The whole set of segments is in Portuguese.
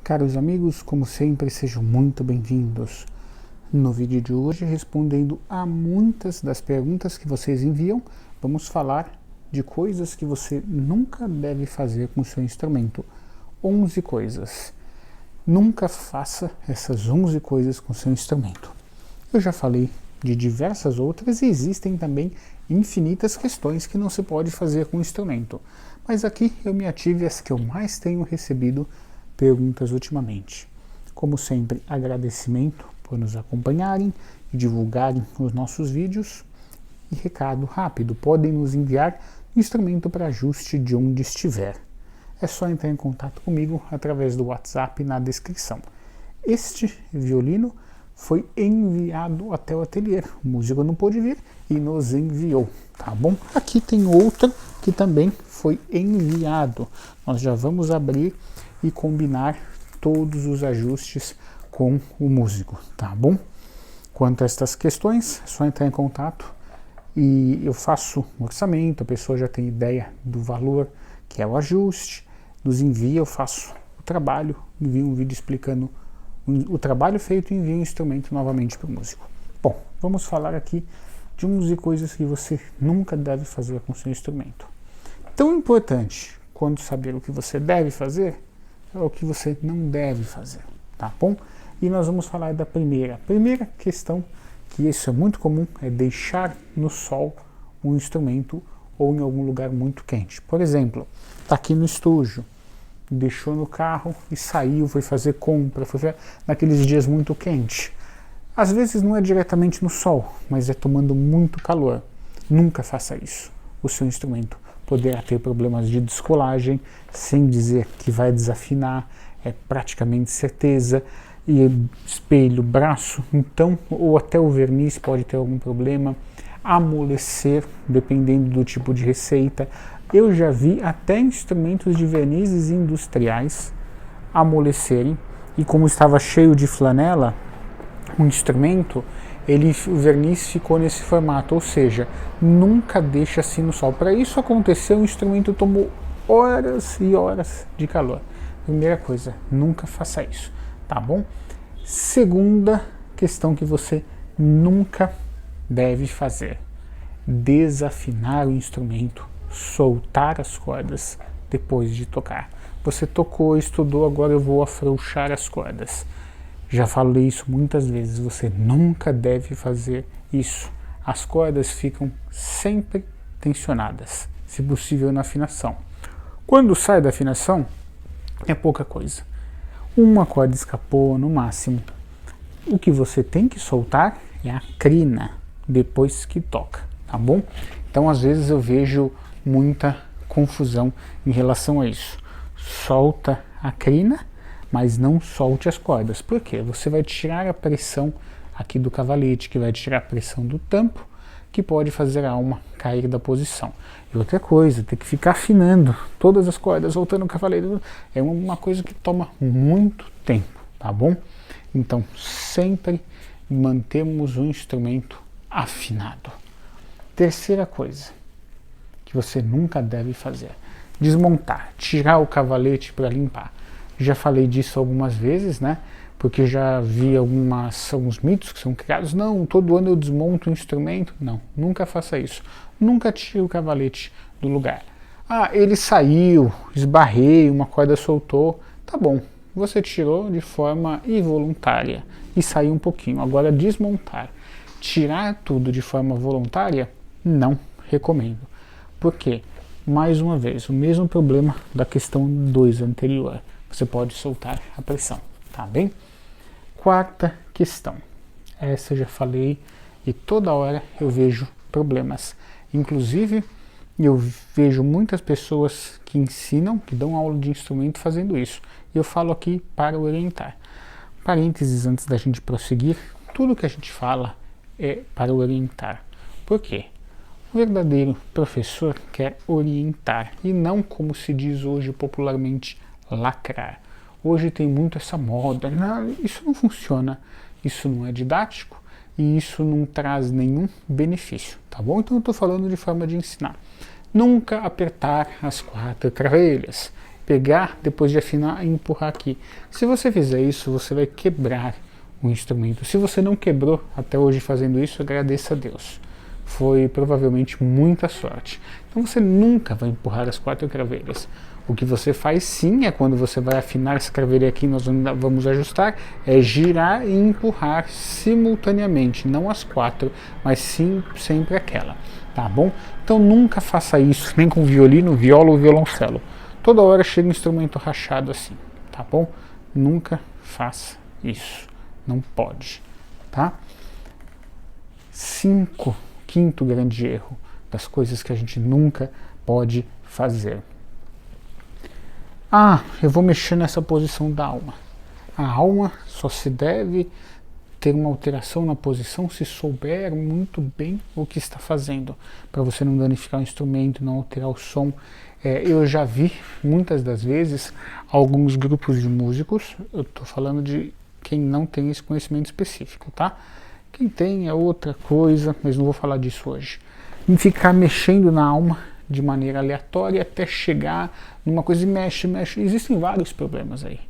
Caros amigos, como sempre, sejam muito bem-vindos. No vídeo de hoje, respondendo a muitas das perguntas que vocês enviam, vamos falar de coisas que você nunca deve fazer com o seu instrumento. 11 coisas. Nunca faça essas 11 coisas com o seu instrumento. Eu já falei de diversas outras e existem também infinitas questões que não se pode fazer com o instrumento. Mas aqui eu me ative às que eu mais tenho recebido perguntas ultimamente. Como sempre, agradecimento por nos acompanharem e divulgarem os nossos vídeos. E recado rápido, podem nos enviar instrumento para ajuste de onde estiver. É só entrar em contato comigo através do WhatsApp na descrição. Este violino foi enviado até o ateliê. O músico não pôde vir e nos enviou, tá bom? Aqui tem outro que também foi enviado. Nós já vamos abrir e combinar todos os ajustes com o músico, tá bom? Quanto a estas questões, é só entrar em contato e eu faço um orçamento, a pessoa já tem ideia do valor que é o ajuste, nos envia, eu faço o trabalho, envio um vídeo explicando o trabalho feito e envio o instrumento novamente para o músico. Bom, vamos falar aqui de 11 coisas que você nunca deve fazer com o seu instrumento. Tão importante quanto saber o que você deve fazer é o que você não deve fazer, tá bom? E nós vamos falar da primeira questão, que isso é muito comum, é deixar no sol um instrumento ou em algum lugar muito quente. Por exemplo, está aqui no estúdio, deixou no carro e saiu, foi fazer compra, naqueles dias muito quentes. Às vezes não é diretamente no sol, mas é tomando muito calor. Nunca faça isso. O seu instrumento poderá ter problemas de descolagem, sem dizer que vai desafinar, é praticamente certeza, e espelho, braço, então, ou até o verniz pode ter algum problema, amolecer, dependendo do tipo de receita. Eu já vi até instrumentos de vernizes industriais amolecerem, e como estava cheio de flanela, o instrumento, o verniz ficou nesse formato, ou seja, nunca deixa assim no sol. Para isso acontecer, o instrumento tomou horas e horas de calor. Primeira coisa, nunca faça isso, tá bom? Segunda questão que você nunca deve fazer: desafinar o instrumento, soltar as cordas depois de tocar. Você tocou, estudou, agora eu vou afrouxar as cordas. Já falei isso muitas vezes, você nunca deve fazer isso. As cordas ficam sempre tensionadas, se possível na afinação. Quando sai da afinação, é pouca coisa. Uma corda escapou no máximo. O que você tem que soltar é a crina depois que toca, tá bom? Então às vezes eu vejo muita confusão em relação a isso. Solta a crina, mas não solte as cordas. Por quê? Você vai tirar a pressão aqui do cavalete, que vai tirar a pressão do tampo, que pode fazer a alma cair da posição. E outra coisa, tem que ficar afinando todas as cordas, voltando o cavalete. É uma coisa que toma muito tempo, tá bom? Então, sempre mantemos o instrumento afinado. Terceira coisa que você nunca deve fazer: desmontar, tirar o cavalete para limpar. Já falei disso algumas vezes, né? Porque já vi alguns mitos que são criados. Não, todo ano eu desmonto o instrumento. Não, nunca faça isso. Nunca tire o cavalete do lugar. Ah, ele saiu, esbarrei, uma corda soltou. Tá bom, você tirou de forma involuntária e saiu um pouquinho. Agora, desmontar, tirar tudo de forma voluntária, não recomendo. Por quê? Mais uma vez, o mesmo problema da questão 2 anterior. Você pode soltar a pressão, tá bem? Quarta questão. Essa eu já falei e toda hora eu vejo problemas. Inclusive, eu vejo muitas pessoas que ensinam, que dão aula de instrumento fazendo isso. E eu falo aqui para orientar. Parênteses antes da gente prosseguir, tudo que a gente fala é para orientar. Por quê? O verdadeiro professor quer orientar e não, como se diz hoje popularmente, lacrar. Hoje tem muito essa moda, isso não funciona, isso não é didático e isso não traz nenhum benefício, tá bom? Então eu estou falando de forma de ensinar. Nunca apertar as 4 cravelhas. pegar, depois de afinar e empurrar aqui. Se você fizer isso, você vai quebrar o instrumento. Se você não quebrou até hoje fazendo isso, agradeça a Deus. Foi provavelmente muita sorte. Então você nunca vai empurrar as 4 craveiras. O que você faz sim é quando você vai afinar essa craveira aqui, nós vamos ajustar, é girar e empurrar simultaneamente, não as 4, mas sim sempre aquela, tá bom? Então nunca faça isso, nem com violino, viola ou violoncelo. Toda hora chega um instrumento rachado assim, tá bom? Nunca faça isso, não pode, tá? 5, quinto grande erro das coisas que a gente nunca pode fazer. Eu vou mexer nessa posição da alma. A alma só se deve ter uma alteração na posição se souber muito bem o que está fazendo, para você não danificar o instrumento, não alterar o som. Eu já vi, muitas das vezes, alguns grupos de músicos, eu estou falando de quem não tem esse conhecimento específico, tá? Quem tem é outra coisa, mas não vou falar disso hoje. Em ficar mexendo na alma de maneira aleatória até chegar numa coisa e mexe. Existem vários problemas aí.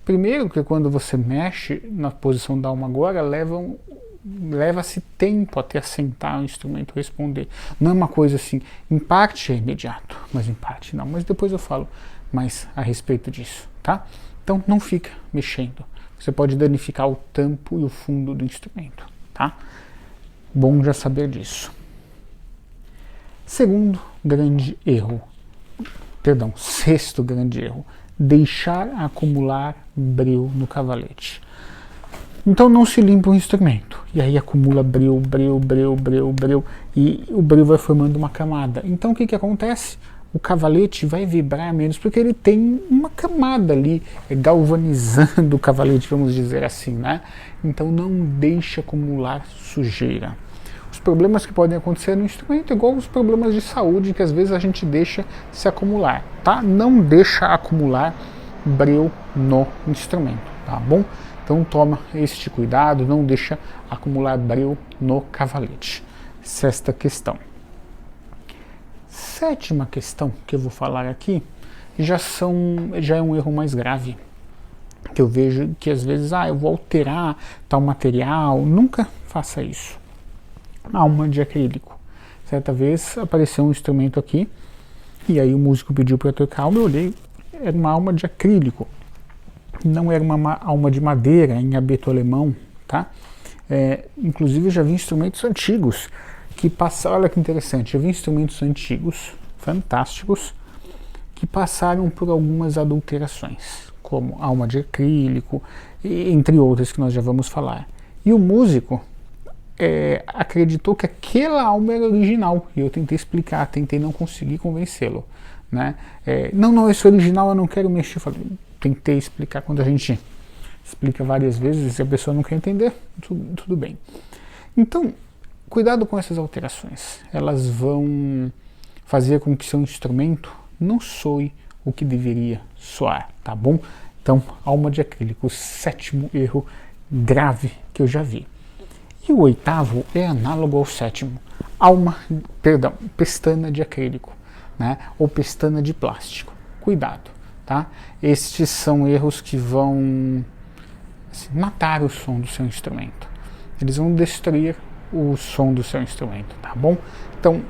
Primeiro que quando você mexe na posição da alma agora, leva-se tempo até assentar o instrumento responder. Não é uma coisa assim, em parte é imediato, mas em parte não. Mas depois eu falo mais a respeito disso, tá? Então não fica mexendo. Você pode danificar o tampo e o fundo do instrumento, tá? Bom já saber disso. Sexto grande erro, deixar acumular breu no cavalete. Então não se limpa o instrumento, e aí acumula breu, e o breu vai formando uma camada. Então o que acontece? O cavalete vai vibrar menos, porque ele tem uma camada ali, galvanizando o cavalete, vamos dizer assim, né? Então não deixe acumular sujeira. Os problemas que podem acontecer no instrumento, igual os problemas de saúde que às vezes a gente deixa se acumular, tá? Não deixa acumular breu no instrumento, tá bom? Então toma este cuidado, não deixa acumular breu no cavalete. Sexta questão. Sétima questão que eu vou falar aqui já é um erro mais grave, que eu vejo que às vezes eu vou alterar tal material. Nunca faça isso. Alma de acrílico. Certa vez apareceu um instrumento aqui e aí o músico pediu para tocar, eu olhei, era uma alma de acrílico, não era uma alma de madeira em abeto alemão, tá? Inclusive eu já vi instrumentos antigos que passaram, olha que interessante, eu vi instrumentos antigos, fantásticos, que passaram por algumas adulterações, como alma de acrílico, entre outras que nós já vamos falar. E o músico acreditou que aquela alma era original, e eu tentei explicar, não consegui convencê-lo, né? Não, esse original eu não quero mexer. Tentei explicar. Quando a gente explica várias vezes e a pessoa não quer entender, tudo bem. Então, cuidado com essas alterações, elas vão fazer com que seu instrumento não soe o que deveria soar, tá bom? Então, alma de acrílico, o sétimo erro grave que eu já vi. E o oitavo é análogo ao sétimo, pestana de acrílico, né? Ou pestana de plástico. Cuidado, tá? Estes são erros que vão matar o som do seu instrumento. Eles vão destruir o som do seu instrumento, tá bom? Então,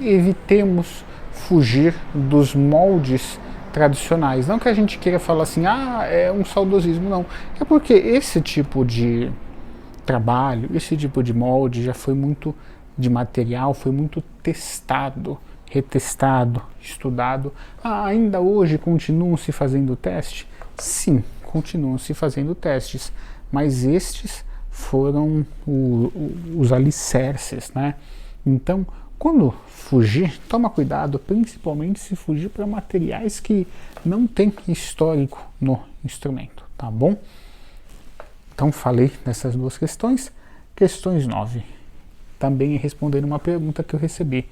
evitemos fugir dos moldes tradicionais. Não que a gente queira falar assim, é um saudosismo, não. É porque esse tipo de trabalho, esse tipo de molde já foi muito, de material, foi muito testado, retestado, estudado. Ainda hoje continuam se fazendo testes? Sim, continuam se fazendo testes, mas estes foram os alicerces, né? Então, quando fugir, toma cuidado, principalmente se fugir para materiais que não tem histórico no instrumento, tá bom? Então falei nessas duas questões. Questões 9. Também respondendo uma pergunta que eu recebi.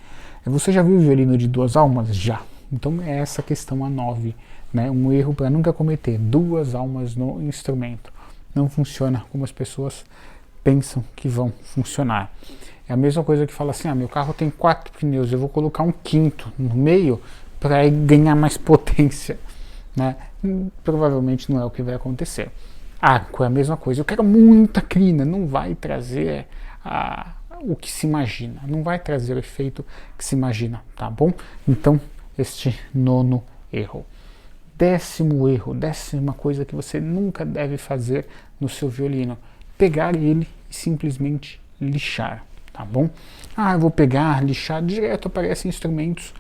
Você já viu o violino de 2 almas? Já. Então é essa questão a 9. Né? Um erro para nunca cometer. 2 almas no instrumento. Não funciona como as pessoas pensam que vão funcionar. É a mesma coisa que fala assim, meu carro tem 4 pneus, eu vou colocar um quinto no meio para ganhar mais potência. né? Provavelmente não é o que vai acontecer. Arco é a mesma coisa. Eu quero muita crina, não vai trazer o que se imagina, não vai trazer o efeito que se imagina, tá bom? Então, este nono erro. Décimo erro, décima coisa que você nunca deve fazer no seu violino: pegar ele e simplesmente lixar, tá bom? Eu vou pegar, lixar, direto aparecem instrumentos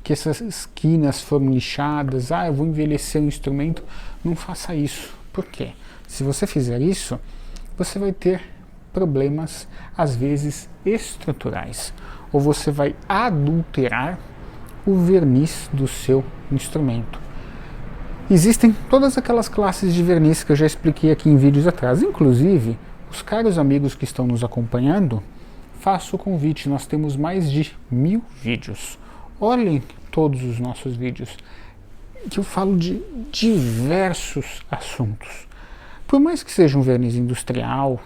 que essas esquinas foram lixadas. Eu vou envelhecer o instrumento. Não faça isso. Por quê? Se você fizer isso, você vai ter problemas, às vezes, estruturais, ou você vai adulterar o verniz do seu instrumento. Existem todas aquelas classes de verniz que eu já expliquei aqui em vídeos atrás. Inclusive, os caros amigos que estão nos acompanhando, faço o convite, nós temos mais de 1000 vídeos. Olhem todos os nossos vídeos, que eu falo de diversos assuntos. Por mais que seja um verniz industrial,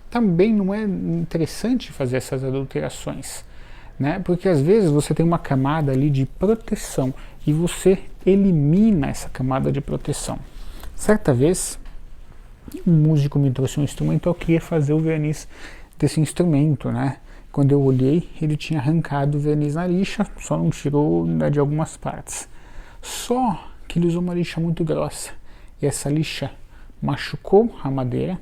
também não é interessante fazer essas adulterações, né? Porque às vezes você tem uma camada ali de proteção e você elimina essa camada de proteção. Certa vez, um músico me trouxe um instrumento, eu queria fazer o verniz desse instrumento, né? Quando eu olhei, ele tinha arrancado o verniz na lixa, só não tirou de algumas partes. Só que ele usou uma lixa muito grossa, e essa lixa machucou a madeira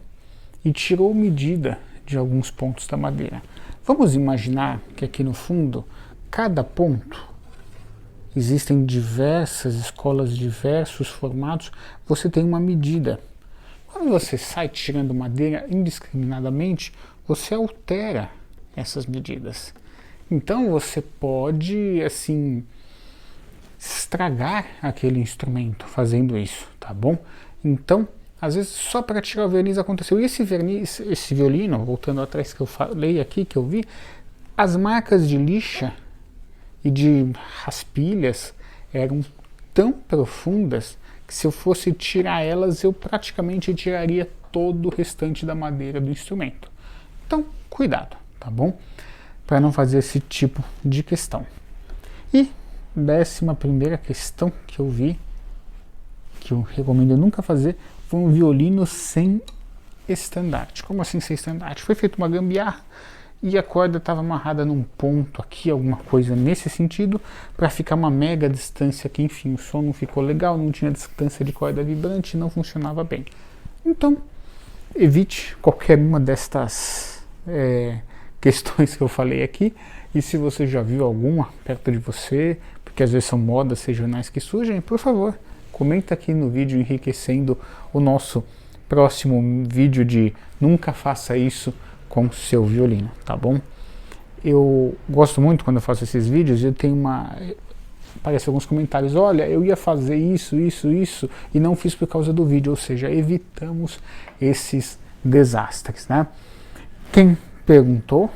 e tirou medida de alguns pontos da madeira. Vamos imaginar que aqui no fundo, cada ponto, existem diversas escolas, diversos formatos, você tem uma medida. Quando você sai tirando madeira indiscriminadamente, você altera essas medidas. Então você pode, assim, estragar aquele instrumento fazendo isso, tá bom? Então, às vezes só para tirar o verniz aconteceu. E esse verniz, esse violino, voltando atrás que eu falei aqui, que eu vi, as marcas de lixa e de raspilhas eram tão profundas que se eu fosse tirar elas, eu praticamente tiraria todo o restante da madeira do instrumento. Então, cuidado, tá bom? Para não fazer esse tipo de questão. E 11ª questão que eu vi, que eu recomendo nunca fazer, foi um violino sem estandarte. Como assim sem estandarte? Foi feita uma gambiarra e a corda estava amarrada num ponto aqui, alguma coisa nesse sentido, para ficar uma mega distância aqui. Enfim, o som não ficou legal, não tinha distância de corda vibrante, não funcionava bem. Então, evite qualquer uma destas questões que eu falei aqui. E se você já viu alguma perto de você, porque às vezes são modas sazonais que surgem, por favor, comenta aqui no vídeo, enriquecendo o nosso próximo vídeo de nunca faça isso com seu violino, tá bom? Eu gosto muito quando eu faço esses vídeos, eu tenho aparecem alguns comentários: olha, eu ia fazer isso e não fiz por causa do vídeo, ou seja, evitamos esses desastres, né? Quem perguntou,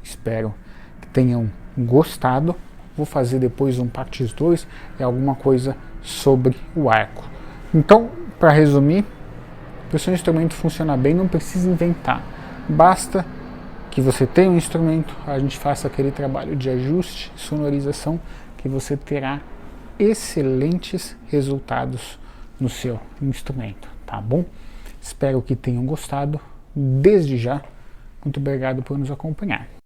espero que tenham gostado. Vou fazer depois um parte 2, alguma coisa sobre o arco. Então, para resumir, para o seu instrumento funcionar bem, não precisa inventar. Basta que você tenha um instrumento, a gente faça aquele trabalho de ajuste, sonorização, que você terá excelentes resultados no seu instrumento, tá bom? Espero que tenham gostado. Desde já, muito obrigado por nos acompanhar.